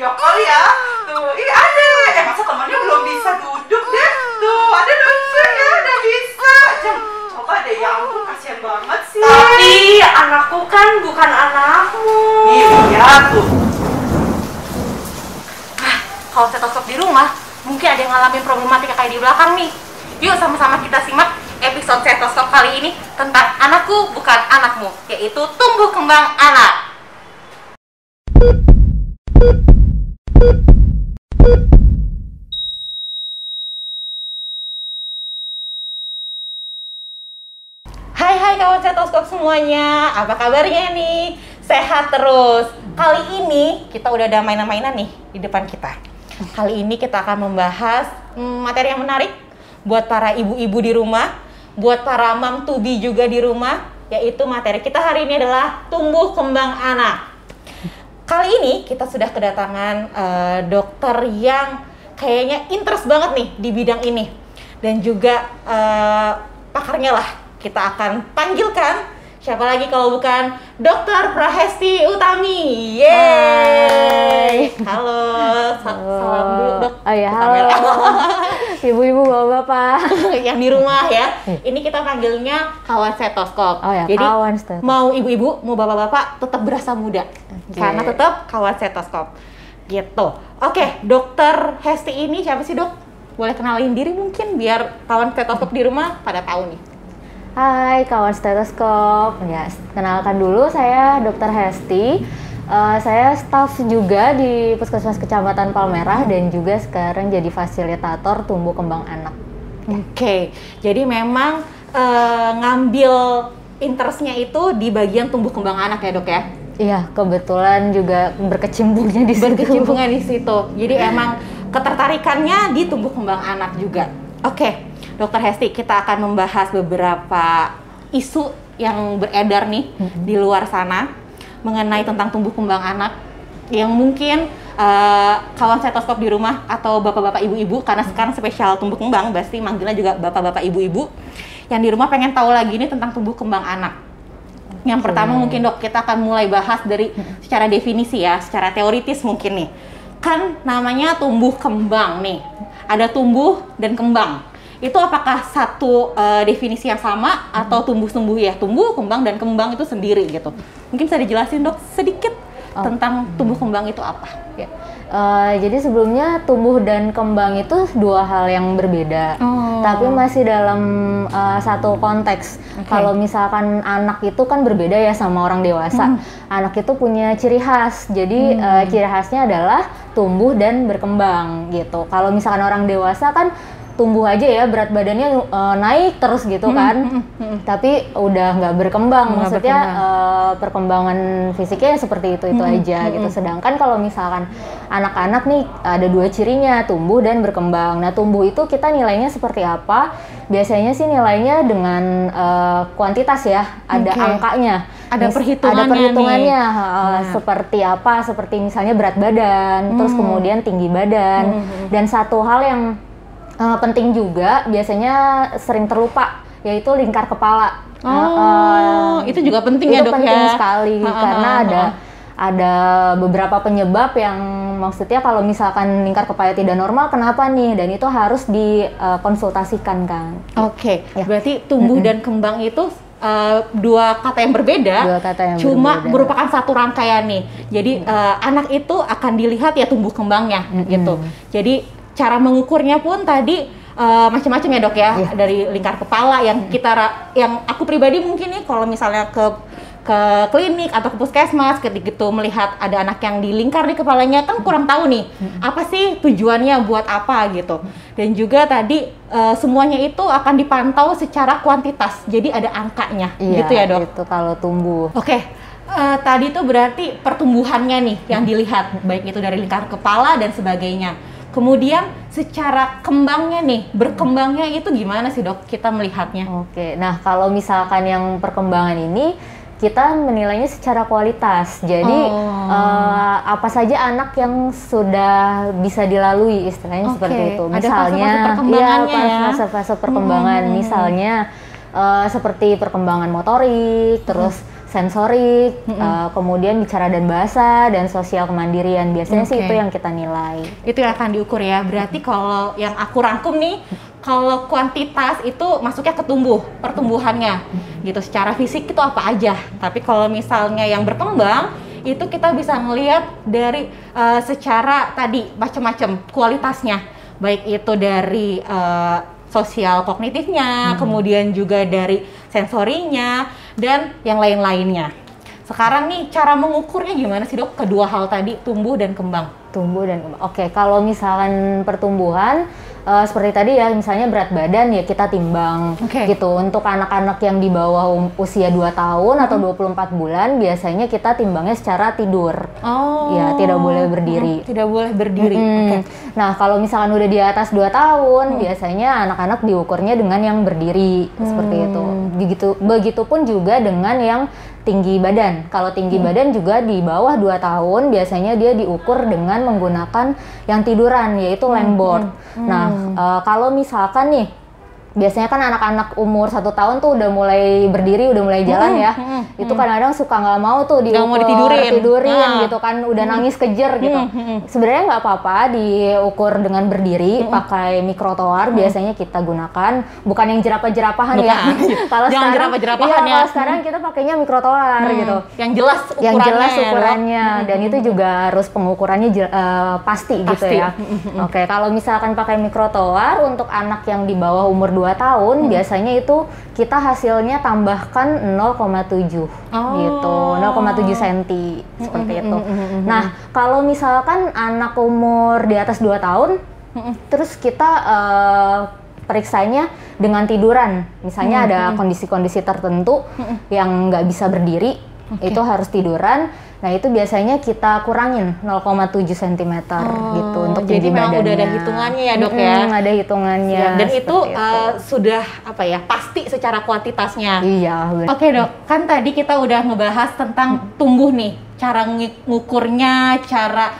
ya kali ya. Tuh, ada. Masa temannya belum bisa duduk deh. Tuh, ada lucu ya, udah bisa. Coba deh, ya ampun, kasihan banget sih. Tapi anakku kan bukan anakmu. Iya tuh. Kalau stetoskop di rumah, mungkin ada yang ngalamin problematika kayak di belakang nih. Yuk sama-sama kita simak episode stetoskop kali ini tentang anakku bukan anakmu, yaitu tumbuh kembang anak. Hai kawan stetoskop semuanya, apa kabarnya nih? Sehat terus. Kali ini kita udah ada mainan-mainan nih di depan kita. Kali ini kita akan membahas materi yang menarik buat para ibu-ibu di rumah, buat para mom to be juga di rumah, yaitu materi kita hari ini adalah tumbuh kembang anak. Kali ini kita sudah kedatangan dokter yang kayaknya interest banget nih di bidang ini, dan juga pakarnya lah. Kita akan panggilkan, siapa lagi kalau bukan Dr. Prahesti Utami. Yeay! Halo, salam dulu dok. Oh ya, halo. Ibu-ibu, bapak-bapak yang di rumah ya. Ini kita panggilnya kawan stetoskop. Oh ya, jadi kawan stetoskop. Mau ibu-ibu, mau bapak-bapak tetap berasa muda. Karena tetap kawan stetoskop. Gitu. Oke, Dr. Hesti ini siapa sih dok? Boleh kenalin diri mungkin biar kawan stetoskop di rumah pada tahu nih. Hai kawan stetoskop, ya kenalkan dulu saya Dr. Hesti. Saya staf juga di Puskesmas Kecamatan Palmerah dan juga sekarang jadi fasilitator tumbuh kembang anak. Oke, jadi memang ngambil interestnya itu di bagian tumbuh kembang anak ya dok ya? Iya, kebetulan juga berkecimpungnya di situ. Jadi emang ketertarikannya di tumbuh kembang anak juga. Oke. Dokter Hesti, kita akan membahas beberapa isu yang beredar nih di luar sana mengenai tentang tumbuh kembang anak yang mungkin kawan stetoskop di rumah atau bapak-bapak ibu-ibu, karena sekarang spesial tumbuh kembang, pasti manggilnya juga bapak-bapak ibu-ibu yang di rumah pengen tahu lagi nih tentang tumbuh kembang anak. Yang pertama mungkin dok, kita akan mulai bahas dari secara definisi ya, secara teoritis mungkin nih. Kan namanya tumbuh kembang nih, ada tumbuh dan kembang. Itu apakah satu definisi yang sama atau tumbuh-tumbuh ya? Tumbuh, kembang, dan kembang itu sendiri gitu. Mungkin bisa dijelasin dok sedikit tentang tumbuh kembang itu apa? Ya. Jadi sebelumnya tumbuh dan kembang itu dua hal yang berbeda, tapi masih dalam satu konteks. Kalau misalkan anak itu kan berbeda ya sama orang dewasa. Anak itu punya ciri khas, jadi ciri khasnya adalah tumbuh dan berkembang gitu. Kalau misalkan orang dewasa kan tumbuh aja ya, berat badannya naik terus gitu kan, tapi udah nggak berkembang, maksudnya perkembangan fisiknya seperti itu aja gitu. Sedangkan kalau misalkan anak-anak nih ada dua cirinya, tumbuh dan berkembang. Nah tumbuh itu kita nilainya seperti apa? Biasanya sih nilainya dengan kuantitas ya, ada angkanya. Ada perhitungannya, seperti apa? Seperti misalnya berat badan, terus kemudian tinggi badan, dan satu hal yang penting juga biasanya sering terlupa, yaitu lingkar kepala. Itu juga penting ya dok ya? Itu penting sekali karena ada beberapa penyebab yang maksudnya kalau misalkan lingkar kepala tidak normal, kenapa nih? Dan itu harus dikonsultasikan kan. Oke, ya. Berarti tumbuh dan kembang itu dua kata yang berbeda, cuma merupakan satu rangkaian nih. Jadi anak itu akan dilihat ya tumbuh kembangnya gitu. Jadi cara mengukurnya pun tadi macam-macam ya dok ya, dari lingkar kepala yang yang aku pribadi mungkin nih kalau misalnya ke klinik atau ke puskesmas ketika gitu melihat ada anak yang dilingkar di kepalanya kan kurang tahu nih apa sih tujuannya buat apa gitu. Dan juga tadi semuanya itu akan dipantau secara kuantitas, jadi ada angkanya gitu ya dok. Itu kalau tumbuh. Oke. Tadi tuh berarti pertumbuhannya nih yang dilihat, baik itu dari lingkar kepala dan sebagainya. Kemudian secara kembangnya nih, berkembangnya itu gimana sih dok kita melihatnya? Oke, nah kalau misalkan yang perkembangan ini kita menilainya secara kualitas. Jadi apa saja anak yang sudah bisa dilalui istilahnya seperti itu. Misalnya fase-fase perkembangan, misalnya seperti perkembangan motorik, terus sensorik, kemudian bicara dan bahasa, dan sosial kemandirian. Biasanya sih itu yang kita nilai. Itu yang akan diukur ya. Berarti kalau yang aku rangkum nih, kalau kuantitas itu masuknya ke pertumbuhannya gitu. Secara fisik itu apa aja. Tapi kalau misalnya yang berkembang, itu kita bisa melihat dari secara tadi macam-macam kualitasnya. Baik itu dari sosial kognitifnya, kemudian juga dari sensorinya, dan yang lain-lainnya. Sekarang nih, cara mengukurnya gimana sih dok? Kedua hal tadi, tumbuh dan kembang. Tumbuh dan kembang. Oke, kalau misalkan pertumbuhan, seperti tadi ya, misalnya berat badan ya kita timbang gitu. Untuk anak-anak yang di bawah usia 2 tahun atau 24 bulan, biasanya kita timbangnya secara tidur. Ya, tidak boleh berdiri. Tidak boleh berdiri. Nah, kalau misalkan udah di atas 2 tahun, biasanya anak-anak diukurnya dengan yang berdiri, seperti itu. Begitupun juga dengan yang tinggi badan. Kalau tinggi badan juga di bawah 2 tahun, biasanya dia diukur dengan menggunakan yang tiduran, yaitu lambboard. Nah, kalau misalkan nih, biasanya kan anak-anak umur 1 tahun tuh udah mulai berdiri, udah mulai jalan ya. Itu kadang-kadang suka nggak mau tuh tidurin gitu kan, udah nangis kejer gitu. Sebenarnya nggak apa-apa diukur dengan berdiri, pakai mikrotoar biasanya kita gunakan, bukan yang jerapah-jerapahan ya. Kalau sekarang kita pakainya mikrotoar gitu. Yang jelas ukurannya, dan itu juga harus pengukurannya pasti gitu ya. Oke, kalau misalkan pakai mikrotoar untuk anak yang di bawah umur 2 tahun, biasanya itu kita hasilnya tambahkan 0,7 gitu, 0,7 cm seperti itu. Nah, kalau misalkan anak umur di atas 2 tahun, terus kita periksanya dengan tiduran. Misalnya ada kondisi-kondisi tertentu yang nggak bisa berdiri, itu harus tiduran. Nah, itu biasanya kita kurangin 0,7 cm gitu untuk tinggi badannya. Jadi memang udah ada hitungannya ya dok ya? Ada hitungannya. Dan itu sudah pasti secara kuantitasnya. Iya. Oke dok, kan tadi kita udah ngebahas tentang tumbuh nih, cara ngukurnya, cara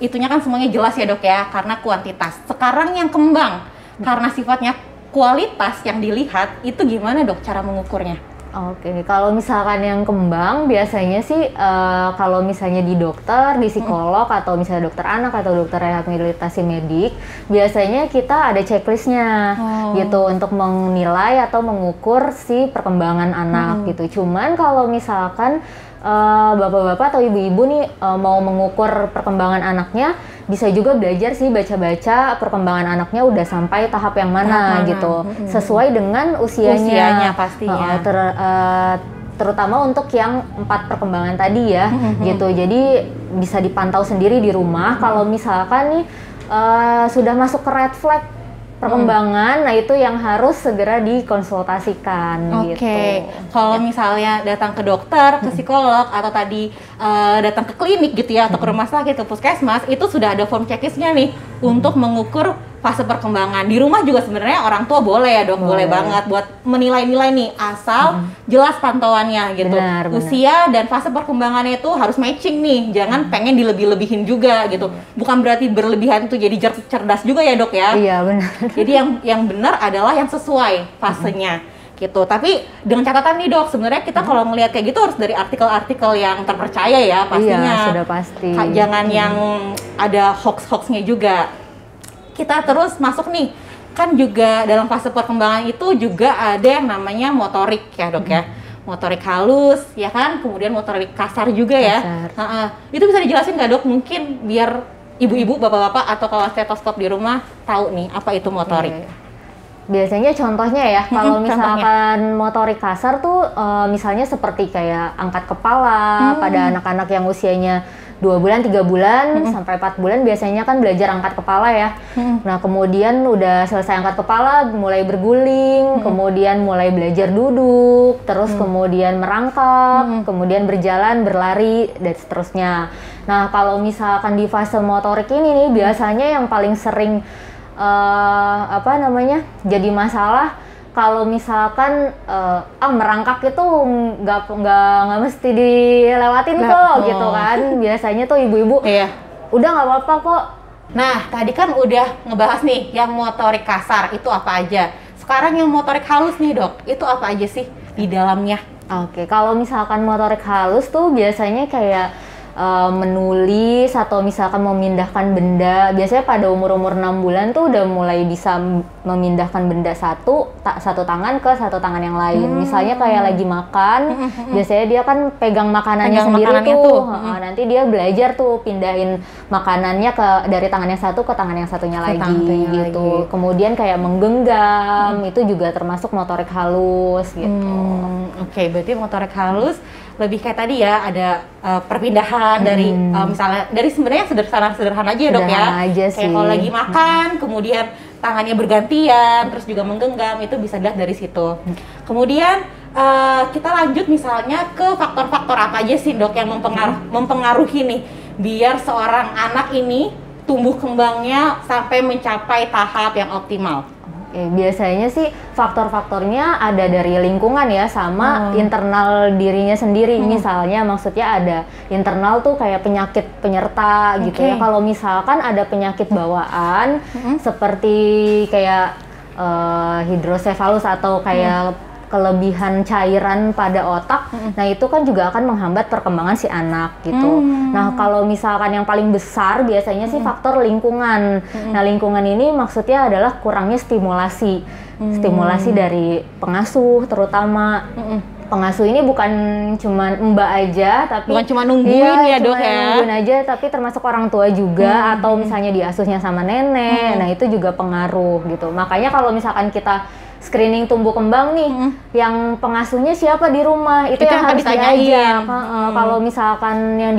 itunya kan semuanya jelas ya dok ya, karena kuantitas. Sekarang yang kembang, karena sifatnya kualitas yang dilihat, itu gimana dok cara mengukurnya? Oke, kalau misalkan yang kembang biasanya sih kalau misalnya di dokter, di psikolog atau misalnya dokter anak atau dokter rehabilitasi medik, biasanya kita ada checklistnya gitu untuk menilai atau mengukur si perkembangan anak gitu. Cuman kalau misalkan bapak-bapak atau ibu-ibu nih mau mengukur perkembangan anaknya, bisa juga belajar sih baca-baca perkembangan anaknya udah sampai tahap yang mana gitu, sesuai dengan usianya pastinya. Terutama untuk yang 4 perkembangan tadi ya gitu. Jadi bisa dipantau sendiri di rumah. Kalau misalkan nih sudah masuk ke red flag perkembangan, nah itu yang harus segera dikonsultasikan gitu. Kalau misalnya datang ke dokter, ke psikolog, atau tadi datang ke klinik gitu ya, atau ke rumah sakit, ke puskesmas, itu sudah ada form checklistnya nih untuk mengukur fase perkembangan. Di rumah juga sebenarnya orang tua boleh ya dok, boleh banget buat menilai-nilai nih, asal jelas pantauannya gitu. Usia dan fase perkembangannya itu harus matching nih, jangan pengen dilebih-lebihin juga gitu. Bukan berarti berlebihan itu jadi cerdas juga ya dok ya. Iya benar. Jadi yang benar adalah yang sesuai fasenya gitu. Tapi dengan catatan nih dok, sebenarnya kita kalau ngelihat kayak gitu harus dari artikel-artikel yang terpercaya ya pastinya. Iya, sudah pasti. Jangan yang ada hoax-hoaxnya juga. Kita terus masuk nih, kan juga dalam fase perkembangan itu juga ada yang namanya motorik ya dok ya. Motorik halus ya kan, kemudian motorik kasar juga ya. Itu bisa dijelasin nggak dok? Mungkin biar ibu-ibu, bapak-bapak atau kawan stetoskop di rumah tahu nih apa itu motorik. Biasanya contohnya ya, kalau misalkan motorik kasar tuh misalnya seperti kayak angkat kepala pada anak-anak yang usianya 2 bulan, 3 bulan, sampai 4 bulan biasanya kan belajar angkat kepala ya. Nah kemudian udah selesai angkat kepala, mulai berguling, kemudian mulai belajar duduk, terus kemudian merangkak, kemudian berjalan, berlari, dan seterusnya. Nah kalau misalkan di fase motorik ini nih, biasanya yang paling sering jadi masalah kalau misalkan merangkak itu nggak mesti dilewatin kok gitu kan. Biasanya tuh ibu-ibu udah nggak apa-apa kok. Nah tadi kan udah ngebahas nih yang motorik kasar itu apa aja. Sekarang yang motorik halus nih dok, itu apa aja sih di dalamnya? Oke, kalau misalkan motorik halus tuh biasanya kayak menulis atau misalkan memindahkan benda. Biasanya pada umur-umur 6 bulan tuh udah mulai bisa memindahkan benda satu tangan ke satu tangan yang lain. Misalnya kayak lagi makan, biasanya dia kan pegang makanannya sendiri tuh. Nanti dia belajar tuh pindahin makanannya dari tangan yang satu ke tangan yang satunya lagi gitu. Kemudian kayak menggenggam, itu juga termasuk motorik halus gitu. Oke, berarti motorik halus lebih kayak tadi ya, ada perpindahan dari misalnya dari sebenarnya sederhana aja ya dok ya. Aja sih. Kayak kalau lagi makan, kemudian tangannya bergantian, terus juga menggenggam, itu bisa dilihat dari situ. Kemudian kita lanjut misalnya ke faktor-faktor apa aja sih dok yang mempengaruhi nih biar seorang anak ini tumbuh kembangnya sampai mencapai tahap yang optimal. Biasanya sih faktor-faktornya ada dari lingkungan ya, sama internal dirinya sendiri. Misalnya maksudnya ada internal tuh kayak penyakit penyerta gitu ya. Kalau misalkan ada penyakit bawaan seperti kayak hidrosefalus atau kayak kelebihan cairan pada otak, nah itu kan juga akan menghambat perkembangan si anak gitu. Nah kalau misalkan yang paling besar biasanya sih faktor lingkungan. Nah lingkungan ini maksudnya adalah kurangnya stimulasi dari pengasuh terutama. Pengasuh ini bukan cuma mbak aja, tapi bukan cuma nungguin ya dok ya. Nungguin aja, tapi termasuk orang tua juga, atau misalnya diasuhnya sama nenek. Nah itu juga pengaruh gitu. Makanya kalau misalkan kita screening tumbuh kembang nih, yang pengasuhnya siapa di rumah itu yang harus diajak. Kalau misalkan yang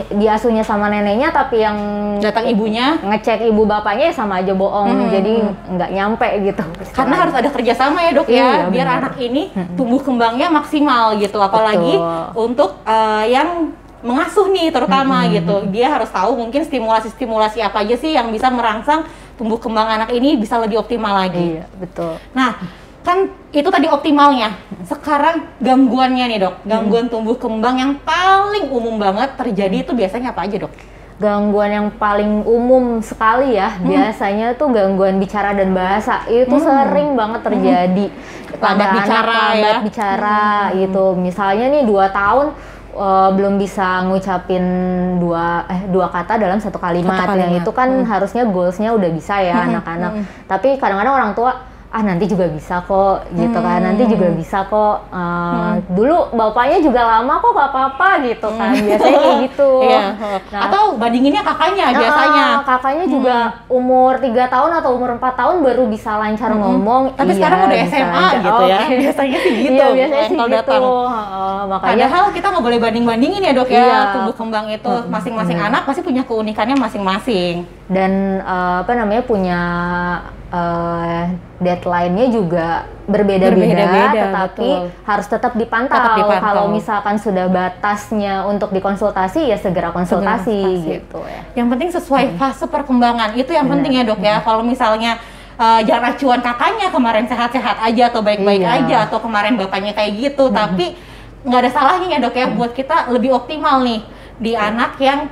diasuhnya sama neneknya, tapi yang datang ibunya ngecek ibu bapaknya ya sama aja bohong, jadi nggak nyampe gitu. Karena harus ada kerjasama ya dok ya, biar anak ini tumbuh kembangnya maksimal gitu. Apalagi untuk yang mengasuh nih terutama gitu, dia harus tahu mungkin stimulasi apa aja sih yang bisa merangsang tumbuh kembang anak ini bisa lebih optimal lagi. Iya, betul. Nah, kan itu tadi optimalnya. Sekarang gangguannya nih dok, gangguan tumbuh kembang yang paling umum banget terjadi itu biasanya apa aja dok? Gangguan yang paling umum sekali ya, biasanya tuh gangguan bicara dan bahasa. Itu sering banget terjadi pada anak bicara gitu. Misalnya nih 2 tahun belum bisa ngucapin dua kata dalam satu kalimat. Yang itu kan harusnya goalsnya udah bisa ya anak-anak. Tapi kadang-kadang orang tua nanti juga bisa kok gitu kan, nanti juga bisa kok, dulu bapaknya juga lama kok gak apa-apa gitu kan, biasanya kayak gitu. Nah, atau bandinginnya kakaknya biasanya. Kakaknya juga umur 3 tahun atau umur 4 tahun baru bisa lancar ngomong. Tapi sekarang udah SMA gitu ya, biasanya sih gitu. Iya, biasanya sih gitu. Makanya padahal kita nggak boleh banding-bandingin ya dok ya, tumbuh kembang itu masing-masing anak pasti punya keunikannya masing-masing. Dan punya deadline-nya juga berbeda-beda, tetapi harus tetap dipantau. Kalau misalkan sudah batasnya untuk dikonsultasi, ya segera konsultasi gitu ya. Yang penting sesuai fase perkembangan, itu yang penting ya dok ya. Kalau misalnya jangan acuan kakaknya kemarin sehat-sehat aja atau baik-baik aja, atau kemarin bapaknya kayak gitu, tapi nggak ada salahnya ya dok ya buat kita lebih optimal nih di anak yang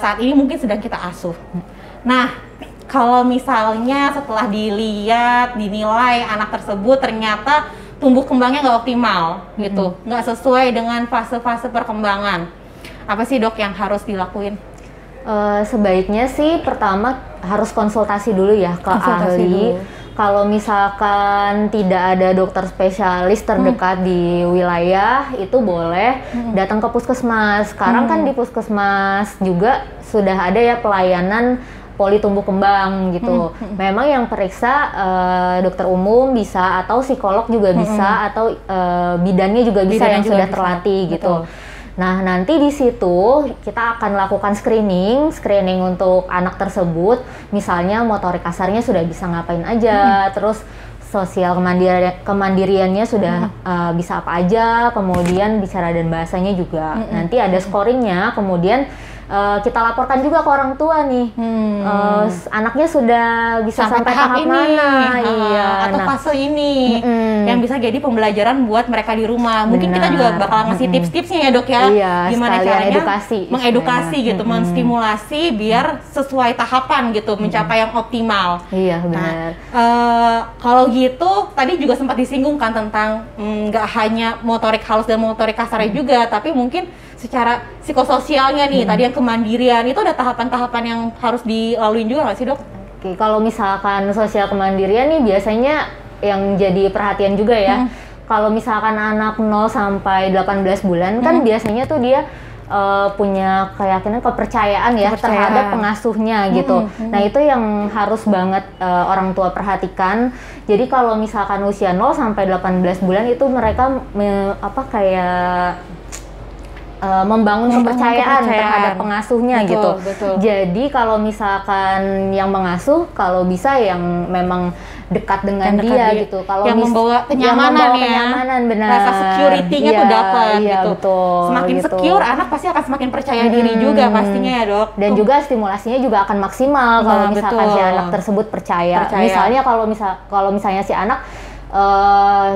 saat ini mungkin sedang kita asuh. Nah, kalau misalnya setelah dinilai anak tersebut ternyata tumbuh kembangnya nggak optimal gitu, nggak sesuai dengan fase-fase perkembangan, apa sih dok yang harus dilakuin? Sebaiknya sih pertama harus konsultasi dulu ya ke ahli. Kalau misalkan tidak ada dokter spesialis terdekat di wilayah, itu boleh datang ke puskesmas. Sekarang kan di puskesmas juga sudah ada ya pelayanan poli tumbuh kembang gitu. Memang yang periksa dokter umum bisa, atau psikolog juga bisa, atau bidannya juga bisa yang sudah terlatih gitu. Nah, nanti di situ kita akan lakukan screening untuk anak tersebut. Misalnya motorik kasarnya sudah bisa ngapain aja, terus sosial kemandiriannya sudah bisa apa aja, kemudian bicara dan bahasanya juga. Nanti ada scoringnya, kemudian kita laporkan juga ke orang tua nih, anaknya sudah bisa sampai tahap ini, mana, iya, atau fase ini, yang bisa jadi pembelajaran buat mereka di rumah. Mungkin kita juga bakal ngasih tips-tipsnya ya dok ya, iya, gimana caranya mengedukasi gitu, menstimulasi biar sesuai tahapan gitu, mencapai yang optimal. Iya benar. Kalau gitu tadi juga sempat disinggung kan tentang nggak hanya motorik halus dan motorik kasarnya juga, tapi mungkin secara psikososialnya nih, tadi yang kemandirian itu ada tahapan-tahapan yang harus dilalui juga nggak sih dok? Oke, kalau misalkan sosial kemandirian nih biasanya yang jadi perhatian juga ya. Kalau misalkan anak 0 sampai 18 bulan kan biasanya tuh dia punya keyakinan, kepercayaan ya terhadap pengasuhnya gitu. Nah itu yang harus banget orang tua perhatikan. Jadi kalau misalkan usia 0 sampai 18 bulan itu mereka membangun kepercayaan terhadap pengasuhnya gitu. Jadi kalau misalkan yang mengasuh, kalau bisa yang memang dekat dengan dia gitu. Kalau yang membawa kenyamanan, benar. Rasa security-nya tuh dapat gitu. Betul, semakin gitu. Secure, anak pasti akan semakin percaya diri juga pastinya ya dok. Dan juga stimulasinya juga akan maksimal kalau misalkan si anak tersebut percaya. Misalnya kalau misalnya si anak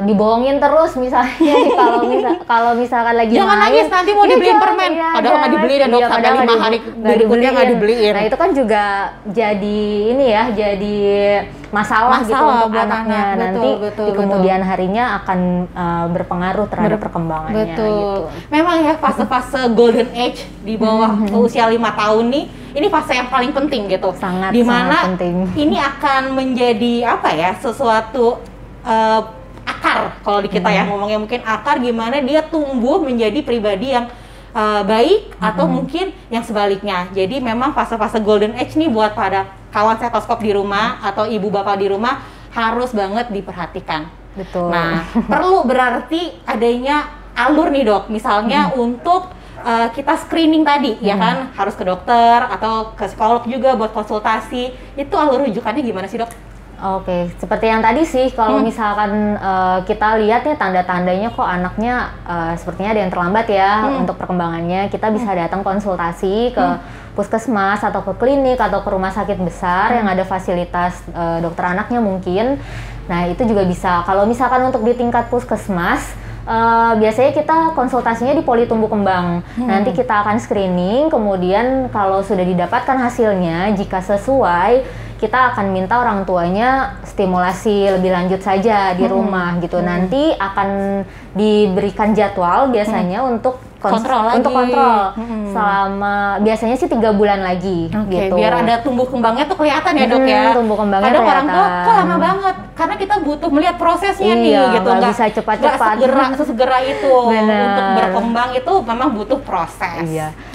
dibohongin terus misalnya kalau misalkan lagi jangan main, nangis nanti mau dibeliin permen, padahal nggak dibeliin ya dok, sampai 5 hari berikutnya nggak dibeliin. Nah itu kan juga jadi jadi masalah gitu untuk anaknya nanti di kemudian harinya akan berpengaruh terhadap perkembangannya. Gitu. Memang ya fase-fase golden age di bawah usia 5 tahun nih, ini fase yang paling penting gitu. Sangat penting. Ini akan menjadi sesuatu akar kalau di kita ya ngomongnya, mungkin akar gimana dia tumbuh menjadi pribadi yang baik atau mungkin yang sebaliknya. Jadi memang fase-fase golden age nih buat pada kawan stetoskop di rumah atau ibu bapak di rumah harus banget diperhatikan. Betul. Nah perlu berarti adanya alur nih dok, misalnya untuk kita screening tadi ya kan, harus ke dokter atau ke psikolog juga buat konsultasi. Itu alur rujukannya gimana sih dok? Oke, seperti yang tadi sih, kalau misalkan kita lihat ya tanda-tandanya kok anaknya sepertinya ada yang terlambat ya untuk perkembangannya, kita bisa datang konsultasi ke puskesmas atau ke klinik atau ke rumah sakit besar yang ada fasilitas dokter anaknya mungkin. Nah itu juga bisa. Kalau misalkan untuk di tingkat puskesmas, biasanya kita konsultasinya di poli tumbuh kembang. Nanti kita akan screening, kemudian kalau sudah didapatkan hasilnya, jika sesuai, kita akan minta orang tuanya stimulasi lebih lanjut saja di rumah gitu. Nanti akan diberikan jadwal biasanya untuk kontrol selama biasanya sih 3 bulan lagi gitu. Biar ada tumbuh kembangnya tuh kelihatan ya dok ya. Tumbuh kembangnya kadang kelihatan. Orang tua kok lama banget karena kita butuh melihat prosesnya nih gitu. Nggak bisa cepat-cepat. Sesegera itu. Untuk berkembang itu memang butuh proses.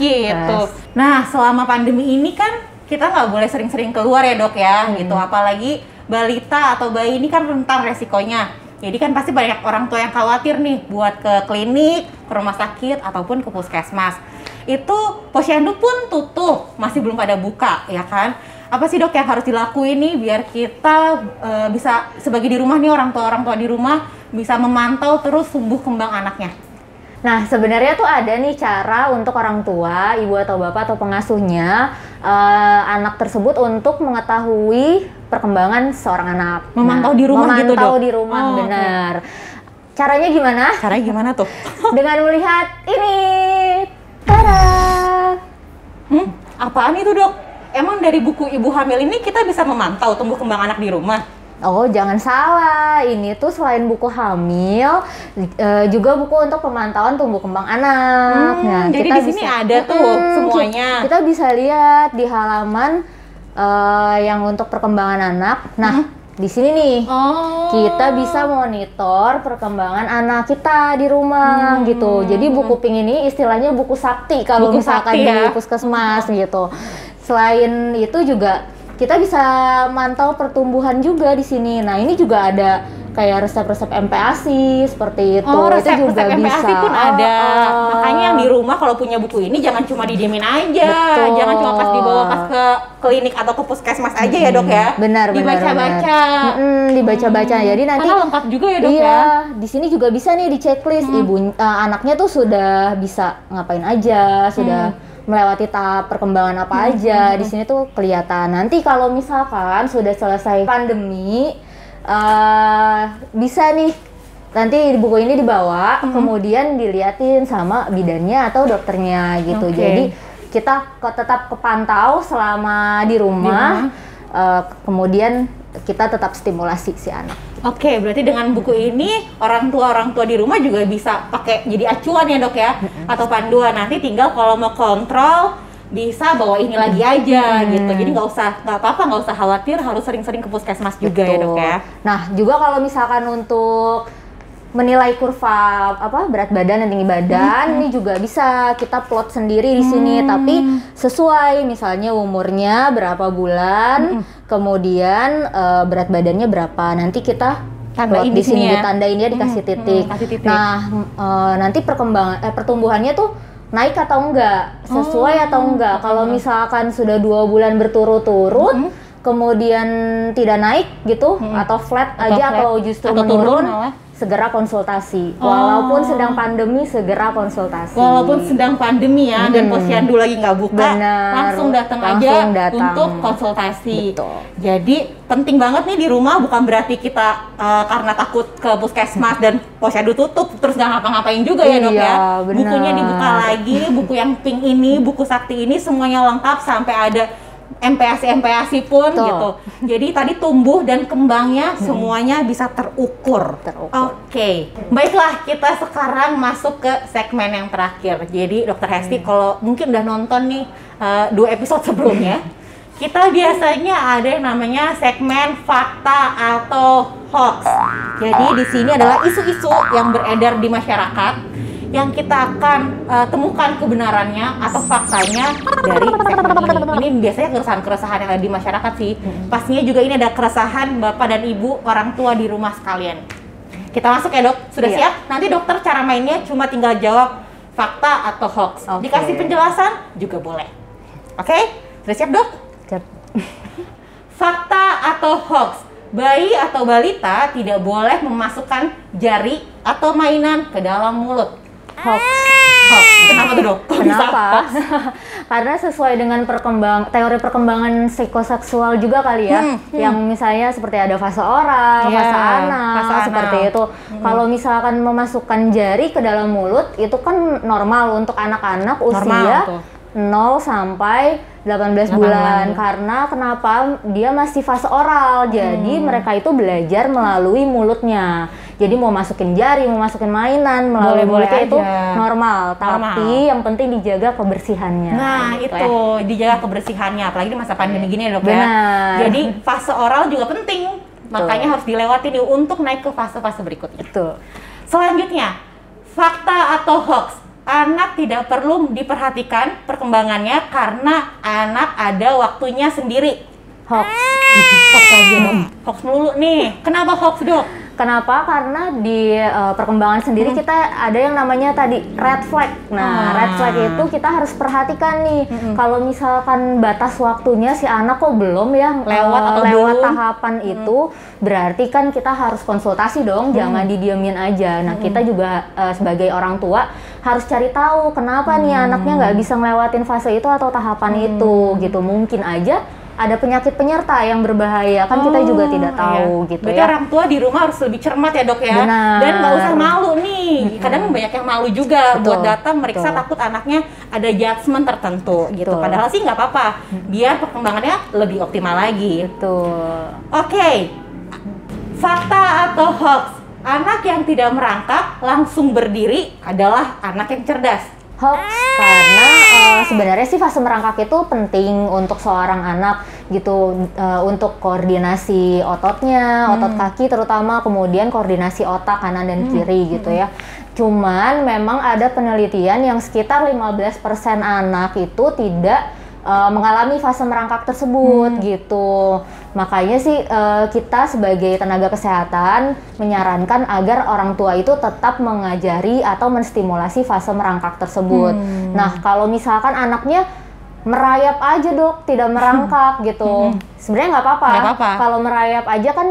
Gitu. Nah selama pandemi ini kan kita nggak boleh sering-sering keluar ya dok ya, gitu. Apalagi balita atau bayi ini kan rentan resikonya. Jadi kan pasti banyak orang tua yang khawatir nih buat ke klinik, ke rumah sakit, ataupun ke puskesmas. Itu posyandu pun tutup, masih belum pada buka ya kan. Apa sih dok yang harus dilakuin nih biar kita bisa sebagai di rumah nih orang tua di rumah bisa memantau terus tumbuh kembang anaknya? Nah, sebenarnya tuh ada nih cara untuk orang tua, ibu atau bapak atau pengasuhnya anak tersebut untuk mengetahui perkembangan seorang anak. Memantau di rumah gitu, Dok? Memantau di rumah, benar. Caranya gimana? Caranya gimana tuh? Dengan melihat ini. Tada! Apaan itu, Dok? Emang dari buku ibu hamil ini kita bisa memantau tumbuh kembang anak di rumah? Oh, jangan salah. Ini tuh selain buku hamil, juga buku untuk pemantauan tumbuh kembang anak. Nah, jadi di sini ada tuh semuanya. Kita bisa lihat di halaman yang untuk perkembangan anak. Nah, di sini nih, kita bisa monitor perkembangan anak kita di rumah gitu. Jadi buku pink ini istilahnya buku sakti kalau misalkan di puskesmas gitu. Selain itu juga kita bisa mantau pertumbuhan juga di sini. Nah, ini juga ada kayak resep-resep MPASI seperti itu. Resep itu juga MPASI bisa. Pun ada. Makanya yang di rumah kalau punya buku ini jangan cuma didiemin aja. Betul. Jangan cuma pas dibawa pas ke klinik atau ke puskesmas aja ya, Dok ya. Benar. Dibaca-baca. Dibaca-baca. Jadi nanti lengkap juga ya, Dok ya. Di sini juga bisa nih di checklist anaknya tuh sudah bisa ngapain aja, sudah melewati tahap perkembangan apa aja. Di sini tuh kelihatan. Nanti kalau misalkan sudah selesai pandemi, bisa nih nanti buku ini dibawa, kemudian diliatin sama bidannya atau dokternya gitu. Jadi kita tetap kepantau selama di rumah. Kemudian kita tetap stimulasi si anak. Oke, berarti dengan buku ini orang tua di rumah juga bisa pakai jadi acuan ya dok ya, atau panduan. Nanti tinggal kalau mau kontrol bisa bawa ini lagi aja gitu. Jadi nggak usah khawatir harus sering-sering ke puskesmas juga. Betul. Ya dok ya. Nah juga kalau misalkan untuk menilai kurva berat badan dan tinggi badan ini juga bisa kita plot sendiri di sini, tapi sesuai misalnya umurnya berapa bulan, kemudian berat badannya berapa, nanti kita tandain di sini ya. Ditandain ya, dikasih titik. Nah nanti pertumbuhannya tuh naik atau enggak, sesuai atau enggak. Kalau misalkan sudah 2 bulan berturut-turut kemudian tidak naik gitu atau flat atau justru menurun, segera konsultasi. Walaupun sedang pandemi, segera konsultasi. Walaupun sedang pandemi ya, dan posyandu lagi nggak buka, langsung datang aja untuk konsultasi. Betul. Jadi penting banget nih di rumah, bukan berarti kita karena takut ke puskesmas dan posyandu tutup terus nggak ngapa-ngapain juga ya dok ya. Bener. Bukunya dibuka lagi, buku yang pink ini, buku sakti ini semuanya lengkap sampai ada MPASI pun gitu. Jadi tadi tumbuh dan kembangnya semuanya bisa terukur. Oke. Baiklah, kita sekarang masuk ke segmen yang terakhir. Jadi Dokter Hesti kalau mungkin udah nonton nih 2 episode sebelumnya, kita biasanya ada yang namanya segmen fakta atau hoax. Jadi di sini adalah isu-isu yang beredar di masyarakat yang kita akan temukan kebenarannya atau faktanya dari segmen ini. Ini biasanya keresahan-keresahan yang ada di masyarakat sih. Pastinya juga ini ada keresahan Bapak dan Ibu, orang tua di rumah sekalian. Kita masuk ya dok? Sudah siap? Nanti dokter cara mainnya cuma tinggal jawab fakta atau hoax. Dikasih penjelasan juga boleh. Oke? Sudah siap dok? Siap. Fakta atau hoax? Bayi atau balita tidak boleh memasukkan jari atau mainan ke dalam mulut. Hoax. Kenapa tuh dok? Kenapa? Karena sesuai dengan teori perkembangan psikoseksual juga kali ya, yang misalnya seperti ada fase oral, fase anal, seperti itu. Kalau misalkan memasukkan jari ke dalam mulut, itu kan normal untuk anak-anak usia 0 sampai 18 bulan. Karena kenapa? Dia masih fase oral, jadi mereka itu belajar melalui mulutnya. Jadi mau masukin jari, mau masukin mainan melalui mulutnya itu normal. Tapi yang penting dijaga kebersihannya. Nah itu dijaga kebersihannya, apalagi di masa pandemi gini ya dok ya. Jadi fase oral juga penting, makanya harus dilewati nih untuk naik ke fase-fase berikutnya. Betul. Selanjutnya, fakta atau hoax. Anak tidak perlu diperhatikan perkembangannya karena anak ada waktunya sendiri. Hoax. Hoax aja dok. Hoax mulu nih. Kenapa hoax dok? Kenapa? Karena di perkembangan sendiri kita ada yang namanya tadi red flag. Nah, red flag itu kita harus perhatikan nih. Kalau misalkan batas waktunya si anak kok belum ya lewat tahapan itu, berarti kan kita harus konsultasi dong, jangan didiemin aja. Nah, kita juga sebagai orang tua harus cari tahu kenapa nih anaknya nggak bisa ngelewatin fase itu atau tahapan itu gitu. Mungkin aja ada penyakit penyerta yang berbahaya, kan kita juga tidak tahu gitu. Berarti orang tua di rumah harus lebih cermat ya dok ya. Benar. Dan nggak usah malu nih. Kadang banyak yang malu juga buat datang meriksa, takut anaknya ada judgement tertentu gitu. Padahal sih nggak apa-apa, biar perkembangannya lebih optimal lagi. Oke. Fakta atau hoax? Anak yang tidak merangkak langsung berdiri adalah anak yang cerdas. Hoax, karena sebenarnya sih fase merangkak itu penting untuk seorang anak gitu, untuk koordinasi ototnya, otot kaki terutama, kemudian koordinasi otak kanan dan kiri gitu ya. Cuman memang ada penelitian yang sekitar 15% anak itu tidak mengalami fase merangkak tersebut gitu. Makanya sih kita sebagai tenaga kesehatan menyarankan agar orang tua itu tetap mengajari atau menstimulasi fase merangkak tersebut. Nah, kalau misalkan anaknya merayap aja dok, tidak merangkak gitu. Sebenarnya nggak apa-apa. Kalau merayap aja kan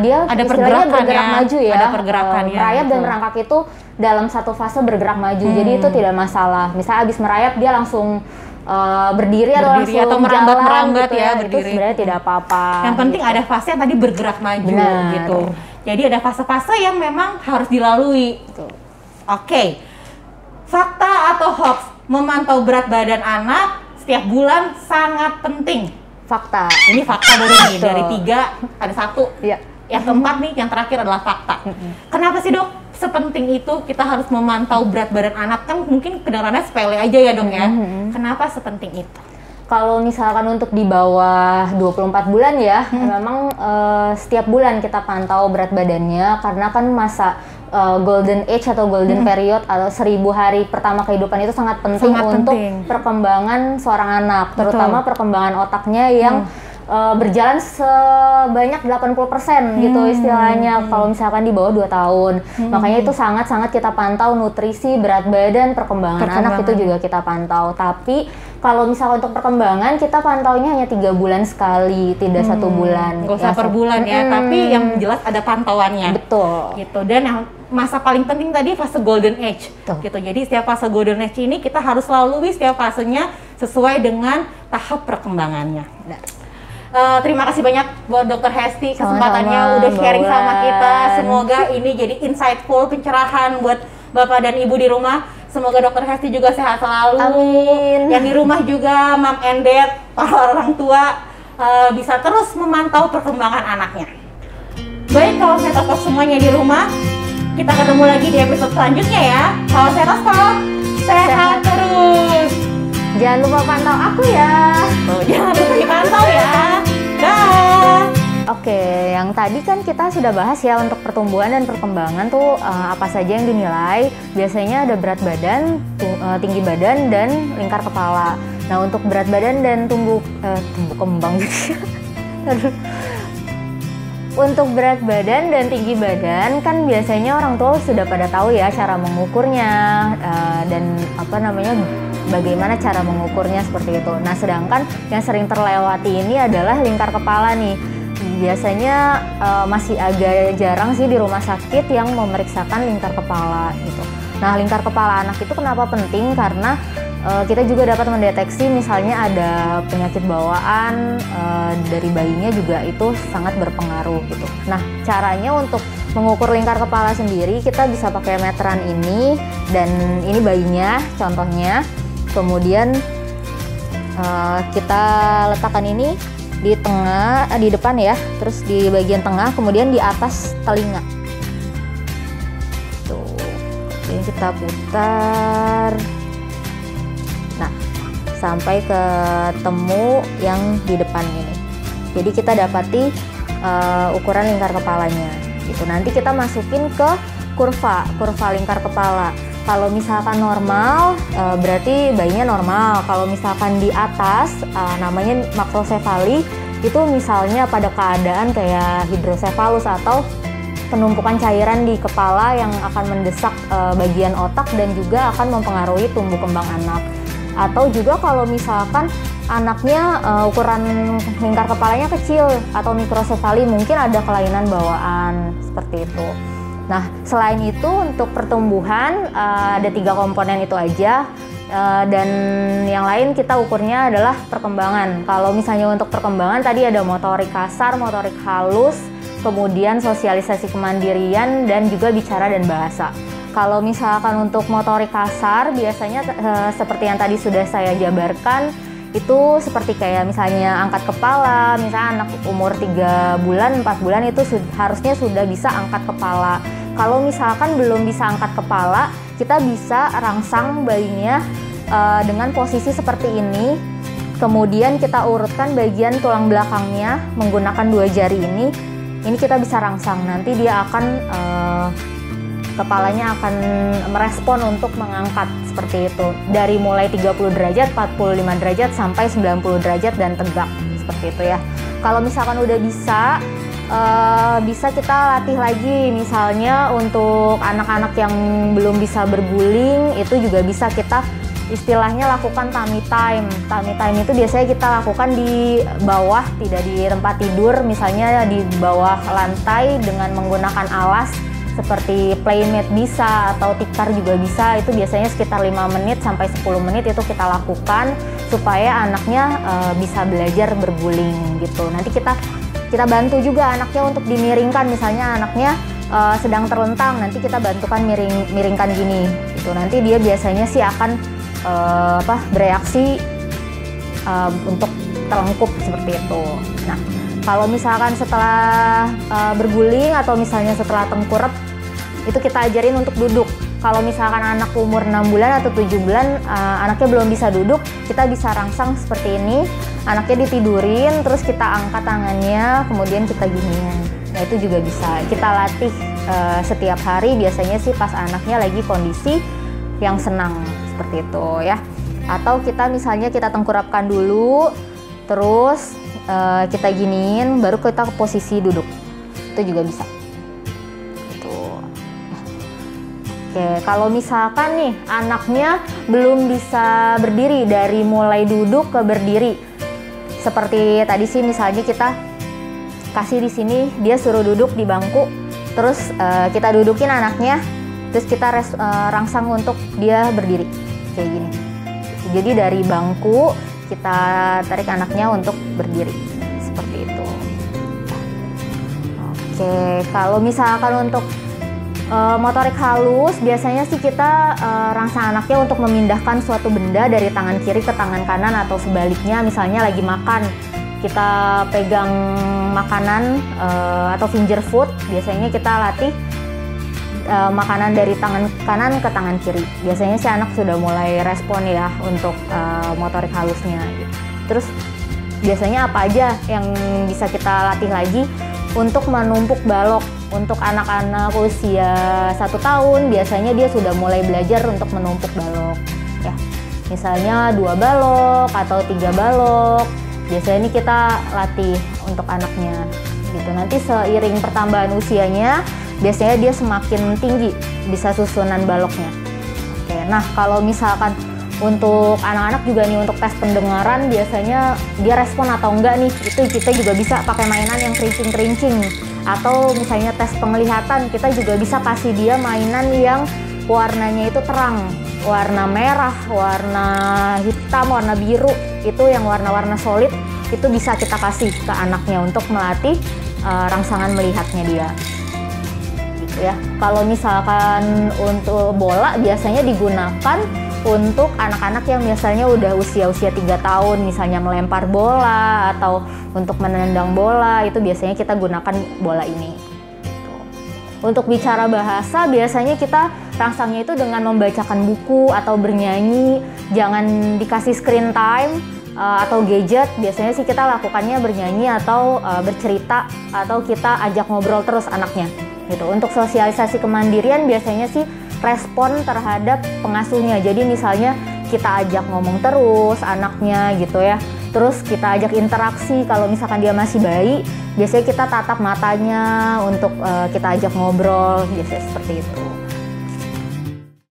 dia ada istilahnya bergerak maju ya. Ada pergerakannya. Merayap dan merangkak itu dalam satu fase bergerak maju. Jadi itu tidak masalah. Misal abis merayap dia langsung berdiri atau langsung merambat gitu ya, itu sebenarnya tidak apa-apa. Yang penting ada fase yang tadi bergerak maju gitu. Jadi ada fase-fase yang memang harus dilalui. Oke. Fakta atau hoax, memantau berat badan anak setiap bulan sangat penting. Fakta. Ini fakta dari dari 3 ada 1. Iya. Yang keempat nih, yang terakhir adalah fakta. Kenapa sih dok sepenting itu kita harus memantau berat badan anak? Kan mungkin kedengarannya sepele aja ya dok ya. Kenapa sepenting itu? Kalau misalkan untuk di bawah 24 bulan ya, memang setiap bulan kita pantau berat badannya karena kan masa golden age atau golden period atau 1000 hari pertama kehidupan itu sangat penting untuk perkembangan seorang anak, terutama perkembangan otaknya yang berjalan sebanyak 80% gitu istilahnya kalau misalkan di bawah 2 tahun. Makanya itu sangat-sangat kita pantau nutrisi, berat badan, perkembangan anak itu juga kita pantau. Tapi kalau misalkan untuk perkembangan kita pantaunya hanya 3 bulan sekali, tidak 1 bulan. Nggak usah per bulan ya, tapi yang jelas ada pantauannya. Betul. Gitu. Dan yang masa paling penting tadi fase golden age. Gitu. Jadi setiap fase golden age ini kita harus lalui setiap fasenya sesuai dengan tahap perkembangannya. Terima kasih banyak buat Dr. Hesti kesempatannya udah sharing sama kita. Semoga ini jadi insightful, pencerahan buat Bapak dan Ibu di rumah. Semoga Dr. Hesti juga sehat selalu. Amin. Yang di rumah juga, Mom and Dad, orang tua bisa terus memantau perkembangan anaknya. Baik, kalau saya tetap semuanya di rumah, kita ketemu lagi di episode selanjutnya ya. Kalau saya Stop, sehat terus. Jangan lupa pantau aku ya. Jangan lupa dipantau ya. Dah. Oke, yang tadi kan kita sudah bahas ya untuk pertumbuhan dan perkembangan tuh apa saja yang dinilai. Biasanya ada berat badan, tinggi badan, dan lingkar kepala. Nah untuk berat badan dan tumbuh kembang Untuk berat badan dan tinggi badan kan biasanya orang tua sudah pada tahu ya cara mengukurnya dan bagaimana cara mengukurnya seperti itu. Nah sedangkan yang sering terlewati ini adalah lingkar kepala nih. Biasanya masih agak jarang sih di rumah sakit yang memeriksakan lingkar kepala gitu. Nah lingkar kepala anak itu kenapa penting? Karena kita juga dapat mendeteksi misalnya ada penyakit bawaan dari bayinya juga itu sangat berpengaruh gitu. Nah caranya untuk mengukur lingkar kepala sendiri kita bisa pakai meteran ini, dan ini bayinya contohnya. Kemudian kita letakkan ini di tengah, di depan ya, terus di bagian tengah, kemudian di atas telinga. Tuh, ini kita putar. Nah, sampai ketemu yang di depan ini. Jadi kita dapati ukuran lingkar kepalanya. Gitu. Nanti kita masukin ke kurva lingkar kepala. Kalau misalkan normal, berarti bayinya normal. Kalau misalkan di atas, namanya makrosefali, itu misalnya pada keadaan kayak hidrosefalus atau penumpukan cairan di kepala yang akan mendesak bagian otak dan juga akan mempengaruhi tumbuh kembang anak. Atau juga kalau misalkan anaknya ukuran lingkar kepalanya kecil atau mikrosefali, mungkin ada kelainan bawaan seperti itu. Nah, selain itu untuk pertumbuhan ada 3 komponen itu aja, dan yang lain kita ukurnya adalah perkembangan. Kalau misalnya untuk perkembangan tadi ada motorik kasar, motorik halus, kemudian sosialisasi kemandirian, dan juga bicara dan bahasa. Kalau misalkan untuk motorik kasar biasanya seperti yang tadi sudah saya jabarkan, itu seperti kayak misalnya angkat kepala, misalnya anak umur 3 bulan, 4 bulan itu harusnya sudah bisa angkat kepala. Kalau misalkan belum bisa angkat kepala, kita bisa rangsang bayinya dengan posisi seperti ini. Kemudian kita urutkan bagian tulang belakangnya menggunakan 2 jari ini. Ini kita bisa rangsang, nanti dia akan kepalanya akan merespon untuk mengangkat seperti itu. Dari mulai 30 derajat, 45 derajat, sampai 90 derajat dan tegak seperti itu ya. Kalau misalkan udah bisa kita latih lagi, misalnya untuk anak-anak yang belum bisa berguling, itu juga bisa kita istilahnya lakukan tummy time. Tummy time itu biasanya kita lakukan di bawah, tidak di tempat tidur, misalnya di bawah lantai dengan menggunakan alas seperti playmate bisa atau tikar juga bisa. Itu biasanya sekitar 5 menit sampai 10 menit itu kita lakukan supaya anaknya bisa belajar berguling gitu. Nanti kita bantu juga anaknya untuk dimiringkan, misalnya anaknya sedang terlentang, nanti kita bantukan miringkan gini gitu. Nanti dia biasanya sih akan bereaksi untuk terlengkup seperti itu. Nah, kalau misalkan setelah berguling atau misalnya setelah tengkurap, itu kita ajarin untuk duduk. Kalau misalkan anak umur 6 bulan atau 7 bulan anaknya belum bisa duduk, kita bisa rangsang seperti ini. Anaknya ditidurin, terus kita angkat tangannya, kemudian kita giniin. Nah, itu juga bisa kita latih setiap hari, biasanya sih pas anaknya lagi kondisi yang senang seperti itu ya. Atau kita misalnya kita tengkurapkan dulu, terus kita giniin, baru kita ke posisi duduk. Itu juga bisa. Oke, kalau misalkan nih anaknya belum bisa berdiri dari mulai duduk ke berdiri, seperti tadi sih misalnya kita kasih di sini, dia suruh duduk di bangku, terus kita dudukin anaknya, terus kita rangsang untuk dia berdiri kayak gini. Jadi dari bangku kita tarik anaknya untuk berdiri seperti itu. Oke, kalau misalkan untuk motorik halus, biasanya sih kita rangsang anaknya untuk memindahkan suatu benda dari tangan kiri ke tangan kanan atau sebaliknya. Misalnya lagi makan, kita pegang makanan atau finger food, biasanya kita latih makanan dari tangan kanan ke tangan kiri. Biasanya si anak sudah mulai respon ya untuk motorik halusnya. Terus biasanya apa aja yang bisa kita latih lagi? Untuk menumpuk balok. Untuk anak-anak usia 1 tahun biasanya dia sudah mulai belajar untuk menumpuk balok ya. Misalnya 2 balok atau 3 balok. Biasanya ini kita latih untuk anaknya gitu. Nanti seiring pertambahan usianya biasanya dia semakin tinggi bisa susunan baloknya. Oke, nah kalau misalkan untuk anak-anak juga nih untuk tes pendengaran biasanya dia respon atau enggak nih, itu kita juga bisa pakai mainan yang kerincing-kerincing. Atau misalnya tes penglihatan, kita juga bisa kasih dia mainan yang warnanya itu terang, warna merah, warna hitam, warna biru, itu yang warna-warna solid, itu bisa kita kasih ke anaknya untuk melatih rangsangan melihatnya dia. Gitu ya. Kalau misalkan untuk bola biasanya digunakan untuk anak-anak yang biasanya udah usia-usia 3 tahun, misalnya melempar bola atau untuk menendang bola, itu biasanya kita gunakan bola ini. Untuk bicara bahasa, biasanya kita rangsangnya itu dengan membacakan buku atau bernyanyi, jangan dikasih screen time atau gadget. Biasanya sih kita lakukannya bernyanyi atau bercerita, atau kita ajak ngobrol terus anaknya. Gitu. Untuk sosialisasi kemandirian biasanya sih respon terhadap pengasuhnya. Jadi misalnya kita ajak ngomong terus anaknya gitu ya. Terus kita ajak interaksi. Kalau misalkan dia masih bayi, biasanya kita tatap matanya untuk kita ajak ngobrol, biasanya seperti itu.